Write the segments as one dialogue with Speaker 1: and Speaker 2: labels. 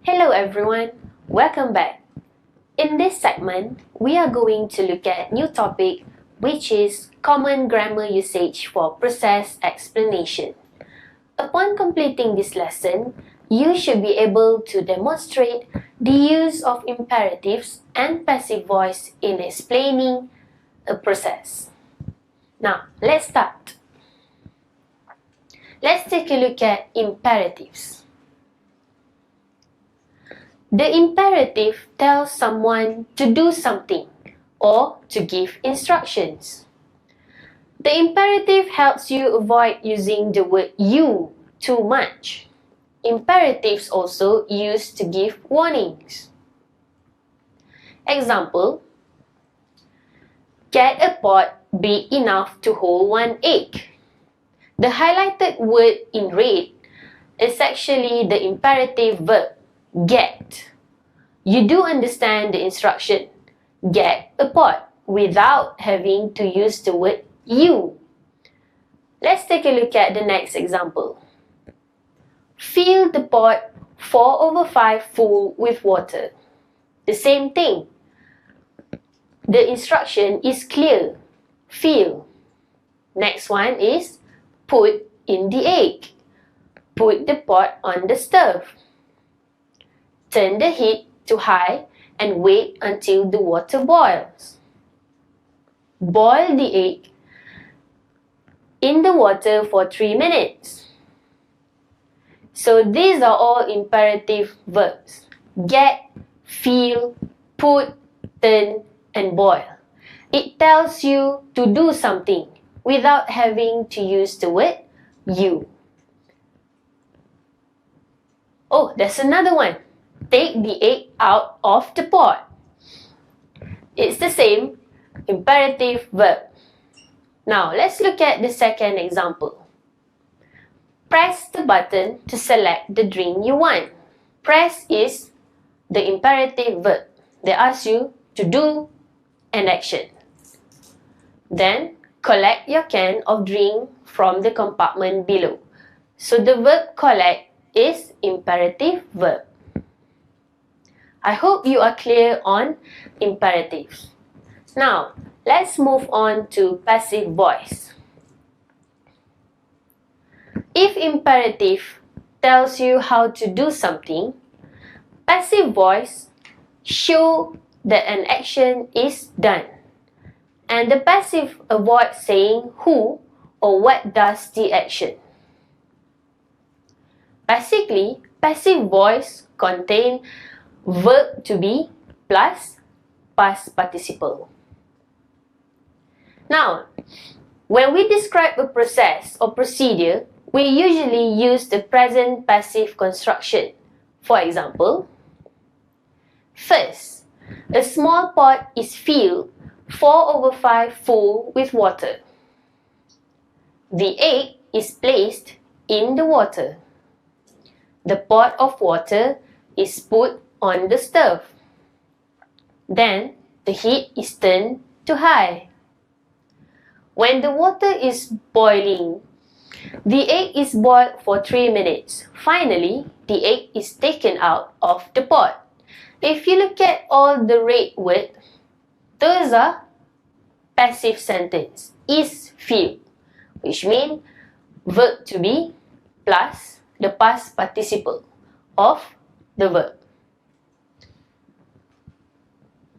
Speaker 1: Hello everyone, welcome back. In this segment, we are going to look at new topic which is common grammar usage for process explanation. Upon completing this lesson, you should be able to demonstrate the use of imperatives and passive voice in explaining a process. Now, let's start. Let's take a look at imperatives. The imperative tells someone to do something or to give instructions. The imperative helps you avoid using the word you too much. Imperatives also used to give warnings. Example: get a pot big enough to hold one egg. The highlighted word in red is actually the imperative verb get. You do understand the instruction get a pot without having to use the word you. Let's take a look at the next example. Fill the pot 4/5 full with water. The same thing. The instruction is clear. Fill. Next one is put in the egg. Put the pot on the stove. Turn the heat to high and wait until the water boils. Boil the egg in the water for 3 minutes. So these are all imperative verbs. Get, fill, put, turn, and boil. It tells you to do something without having to use the word you. Oh, there's another one. Take the egg out of the pot. It's the same imperative verb. Now, let's look at the second example. Press the button to select the drink you want. Press is the imperative verb. They ask you to do an action. Then, collect your can of drink from the compartment below. So the verb collect is imperative verb. I hope you are clear on imperatives. Now, let's move on to passive voice. If imperative tells you how to do something, passive voice shows that an action is done. And the passive avoids saying who or what does the action. Basically, passive voice contains verb to be plus past participle. Now, when we describe a process or procedure, we usually use the present passive construction. For example, first, a small pot is filled 4/5 full with water. The egg is placed in the water. The pot of water is put on the stove. Then, the heat is turned to high. When the water is boiling, the egg is boiled for 3 minutes. Finally, the egg is taken out of the pot. If you look at all the red words, those are passive sentence, is filled, which means verb to be plus the past participle of the verb.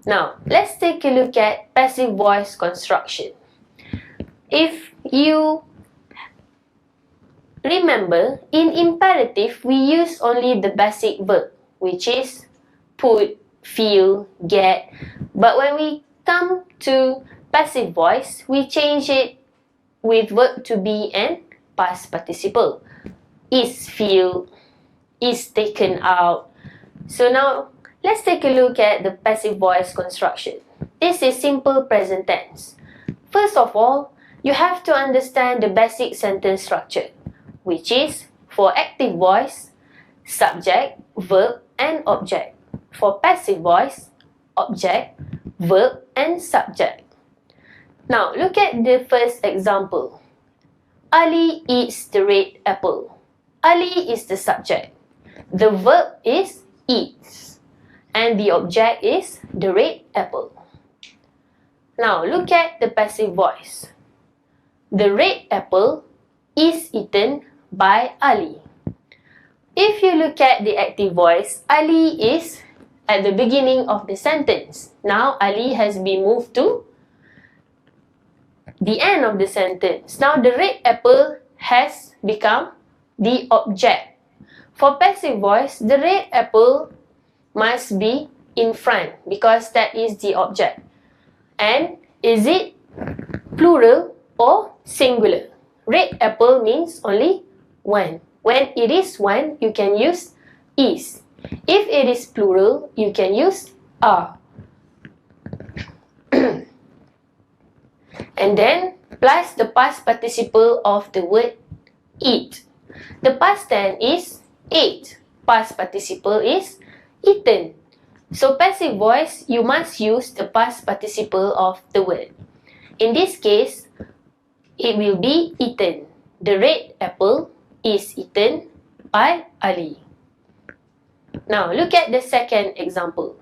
Speaker 1: Now, let's take a look at passive voice construction. If you remember, in imperative, we use only the basic verb, which is put, fill, get. But when we come to passive voice, we change it with verb to be and past participle. Is filled, is taken out. So now, let's take a look at the passive voice construction. This is simple present tense. First of all, you have to understand the basic sentence structure, which is for active voice, subject, verb, and object. For passive voice, object, verb and subject. Now, look at the first example. Ali eats the red apple. Ali is the subject. The verb is eats. And the object is the red apple. Now, look at the passive voice. The red apple is eaten by Ali. If you look at the active voice, Ali is at the beginning of the sentence. Now, Ali has been moved to the end of the sentence. Now, the red apple has become the object. For passive voice, the red apple must be in front because that is the object. And is it plural or singular? Red apple means only one. When it is one, you can use is. If it is plural, you can use are. And then plus the past participle of the word eat. The past tense is ate. Past participle is eaten. So passive voice, you must use the past participle of the word. In this case, it will be eaten. The red apple is eaten by Ali. Now, look at the second example.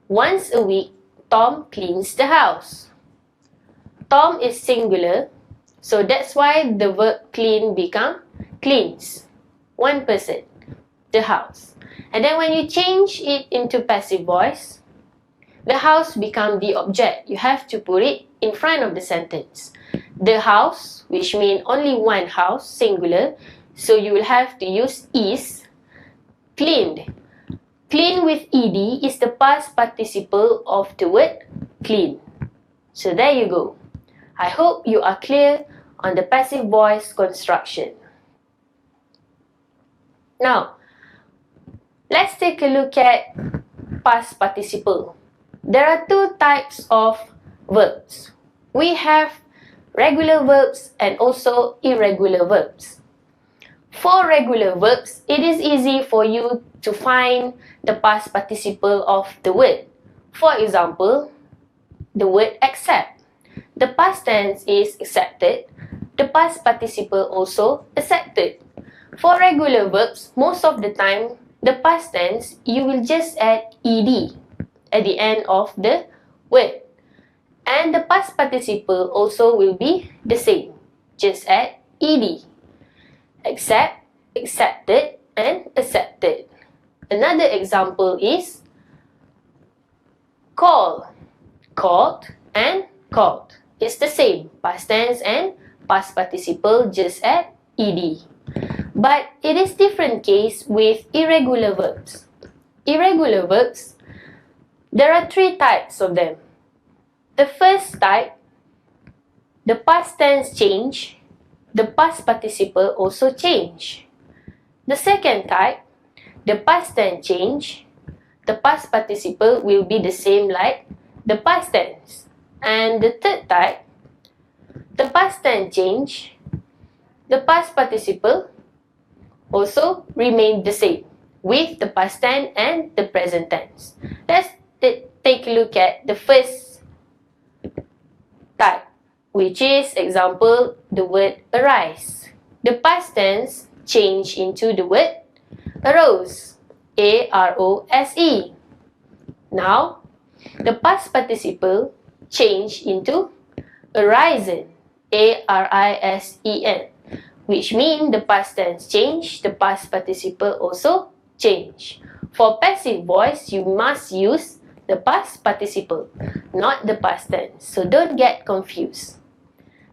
Speaker 1: Once a week, Tom cleans the house. Tom is singular, so that's why the verb clean become cleans. One person, the house. And then when you change it into passive voice, the house become the object. You have to put it in front of the sentence. The house, which means only one house, singular, so you will have to use is. Cleaned. Clean with ed is the past participle of the word clean. So there you go. I hope you are clear on the passive voice construction. Now, let's take a look at past participle. There are two types of verbs. We have regular verbs and also irregular verbs. For regular verbs, it is easy for you to find the past participle of the word. For example, the word accept. The past tense is accepted. The past participle also accepted. For regular verbs, most of the time, the past tense, you will just add ed at the end of the word. And the past participle also will be the same. Just add ed. Accept, accepted, and accepted. Another example is call. Called and called. It's the same. Past tense and past participle, just add ed. But it is different case with irregular verbs. Irregular verbs, there are three types of them. The first type, the past tense change, the past participle also change. The second type, the past tense change, the past participle will be the same like the past tense. And the third type, the past tense change, the past participle also remain the same with the past tense and the present tense. Let's take a look at the first type, which is, example, the word arise. The past tense change into the word arose. A-R-O-S-E. Now, the past participle change into arisen. A-R-I-S-E-N. Which means the past tense change, the past participle also change. For passive voice, you must use the past participle, not the past tense. So don't get confused.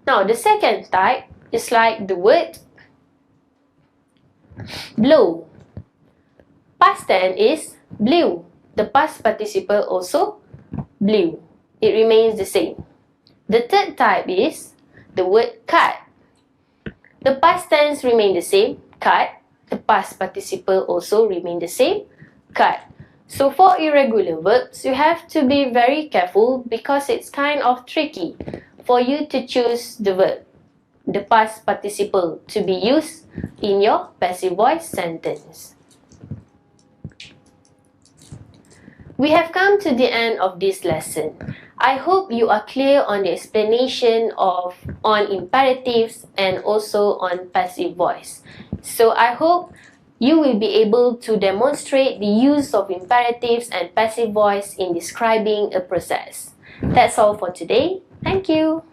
Speaker 1: Now, the second type is like the word blow. Past tense is blew. The past participle also blew. It remains the same. The third type is the word cut. The past tense remain the same, cut. The past participle also remain the same, cut. So for irregular verbs, you have to be very careful because it's kind of tricky for you to choose the verb, the past participle, to be used in your passive voice sentence. We have come to the end of this lesson. I hope you are clear on the explanation on imperatives and also on passive voice. So I hope you will be able to demonstrate the use of imperatives and passive voice in describing a process. That's all for today. Thank you.